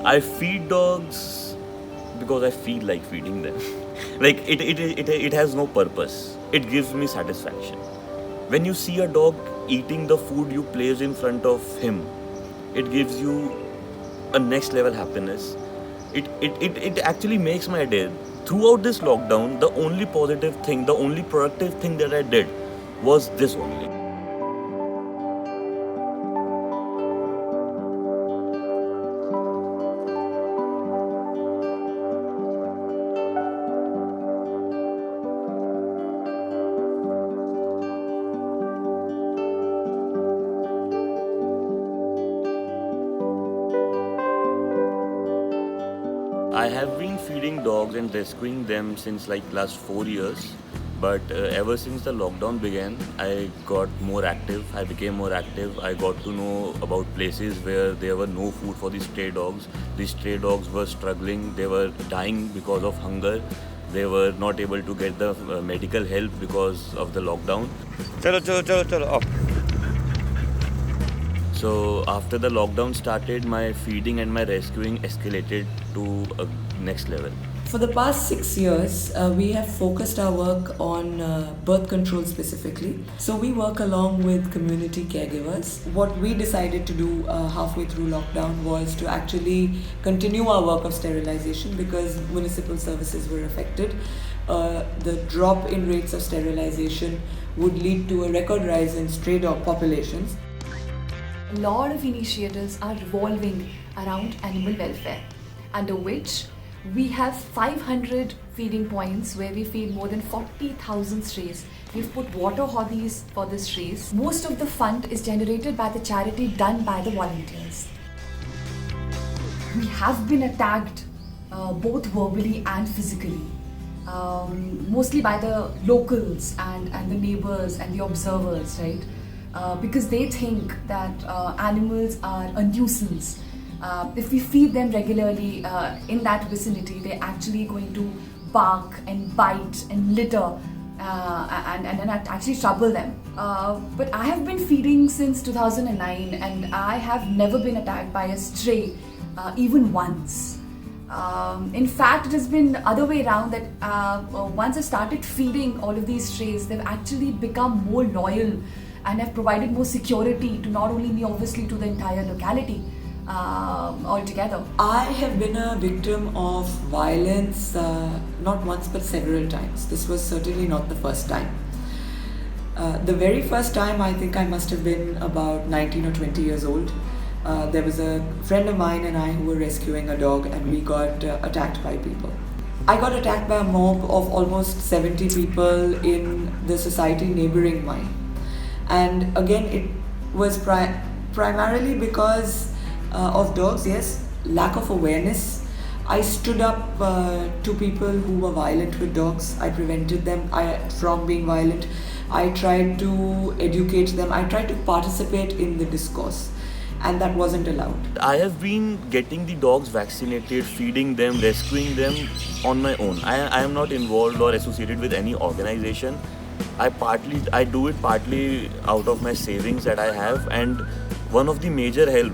I feed dogs because I feel like feeding them. Like it has no purpose. It gives me satisfaction. When you see a dog eating the food you place in front of him, it gives you a next level happiness. It actually makes my day. Throughout this lockdown, the only positive thing, the only productive thing that I did was this only. I have been feeding dogs and rescuing them since like last 4 years. But ever since the lockdown began, I got more active. I became more active. I got to know about places where there were no food for the stray dogs. The stray dogs were struggling. They were dying because of hunger. They were not able to get the medical help because of the lockdown. Chalo, chalo, chalo, chalo, up. So after the lockdown started, my feeding and my rescuing escalated to a next level. For the past 6 years, we have focused our work on birth control specifically. So we work along with community caregivers. What we decided to do halfway through lockdown was to actually continue our work of sterilization because municipal services were affected. The drop in rates of sterilization would lead to a record rise in stray dog populations. A lot of initiatives are revolving around animal welfare, under which we have 500 feeding points where we feed more than 40,000 strays. We've put water hobbies for the strays. Most of the fund is generated by the charity done by the volunteers. We have been attacked both verbally and physically, mostly by the locals and the neighbors and the observers, right? Because they think that animals are a nuisance. If we feed them regularly in that vicinity, they're actually going to bark and bite and litter and actually trouble them. But I have been feeding since 2009 and I have never been attacked by a stray even once. In fact, it has been the other way around that once I started feeding all of these strays, they've actually become more loyal and have provided more security to not only me, obviously to the entire locality altogether. I have been a victim of violence not once but several times. This was certainly not the first time. The very first time, I think I must have been about 19 or 20 years old. There was a friend of mine and I who were rescuing a dog and we got attacked by people. I got attacked by a mob of almost 70 people in the society neighboring mine. And again, it was primarily because of dogs, yes, lack of awareness. I stood up to people who were violent with dogs. I prevented them from being violent. I tried to educate them. I tried to participate in the discourse, and that wasn't allowed. I have been getting the dogs vaccinated, feeding them, rescuing them on my own. I am not involved or associated with any organization. I do it partly out of my savings that I have, and one of the major help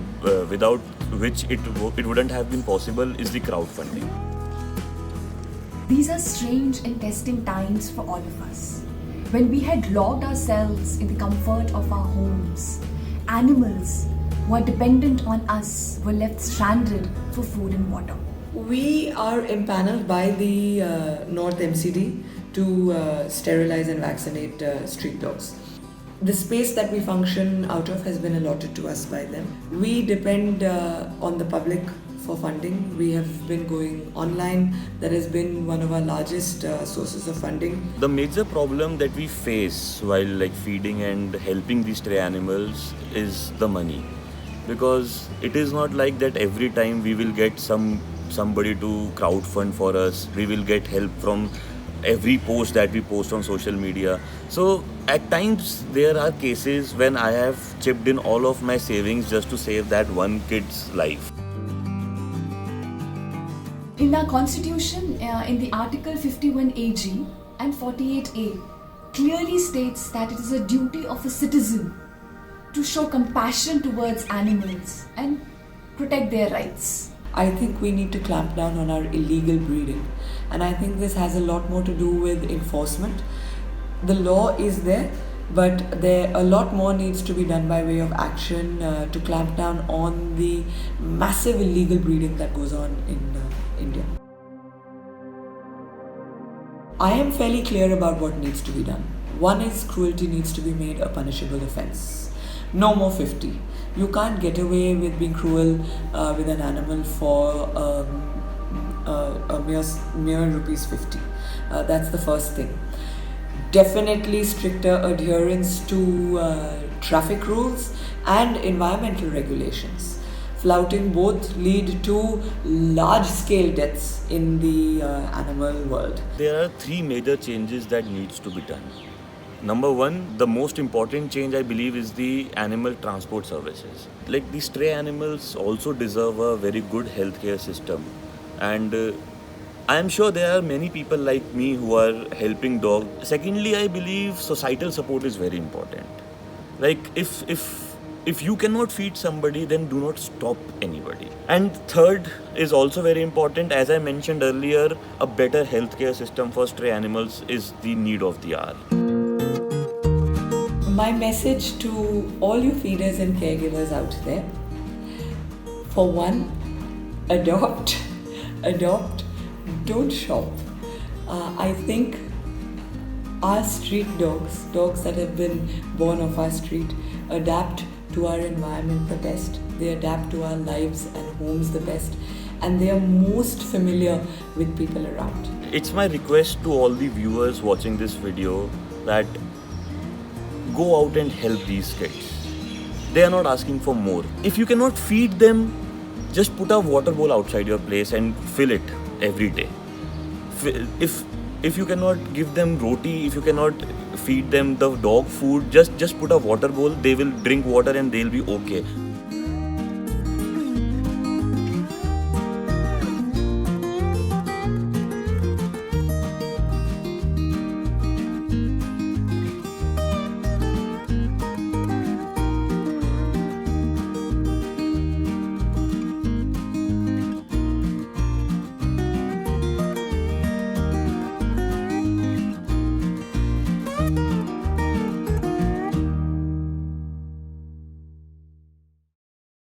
without which it wouldn't have been possible is the crowdfunding. These are strange and testing times for all of us. When we had locked ourselves in the comfort of our homes, animals who are dependent on us were left stranded for food and water. We are empaneled by the North MCD to sterilize and vaccinate street dogs. The space that we function out of has been allotted to us by them. We depend on the public for funding. We have been going online. That has been one of our largest sources of funding. The major problem that we face while feeding and helping these stray animals is the money, because it is not like that every time we will get somebody to crowdfund for us. We will get help from every post that we post on social media. So at times there are cases when I have chipped in all of my savings just to save that one kid's life. In our constitution, in the Article 51 AG and 48A, clearly states that it is a duty of a citizen to show compassion towards animals and protect their rights. I think we need to clamp down on our illegal breeding. And I think this has a lot more to do with enforcement. The law is there, but a lot more needs to be done by way of action to clamp down on the massive illegal breeding that goes on in India. I am fairly clear about what needs to be done. One is cruelty needs to be made a punishable offence. No more 50. You can't get away with being cruel with an animal for a mere rupees 50. That's the first thing. Definitely stricter adherence to traffic rules and environmental regulations. Flouting both lead to large-scale deaths in the animal world. There are three major changes that needs to be done. Number one, the most important change I believe is the animal transport services. Like, the stray animals also deserve a very good healthcare system, and I am sure there are many people like me who are helping dogs. Secondly, I believe societal support is very important. Like, if you cannot feed somebody, then do not stop anybody. And third is also very important. As I mentioned earlier, a better healthcare system for stray animals is the need of the hour. My message to all you feeders and caregivers out there: for one, adopt, don't shop. I think our street dogs that have been born off our street, adapt to our environment the best. They adapt to our lives and homes the best, and they are most familiar with people around. It's my request to all the viewers watching this video that go out and help these kids. They are not asking for more. If you cannot feed them, just put a water bowl outside your place and fill it every day. If you cannot give them roti, if you cannot feed them the dog food, just put a water bowl. They will drink water and they'll be okay.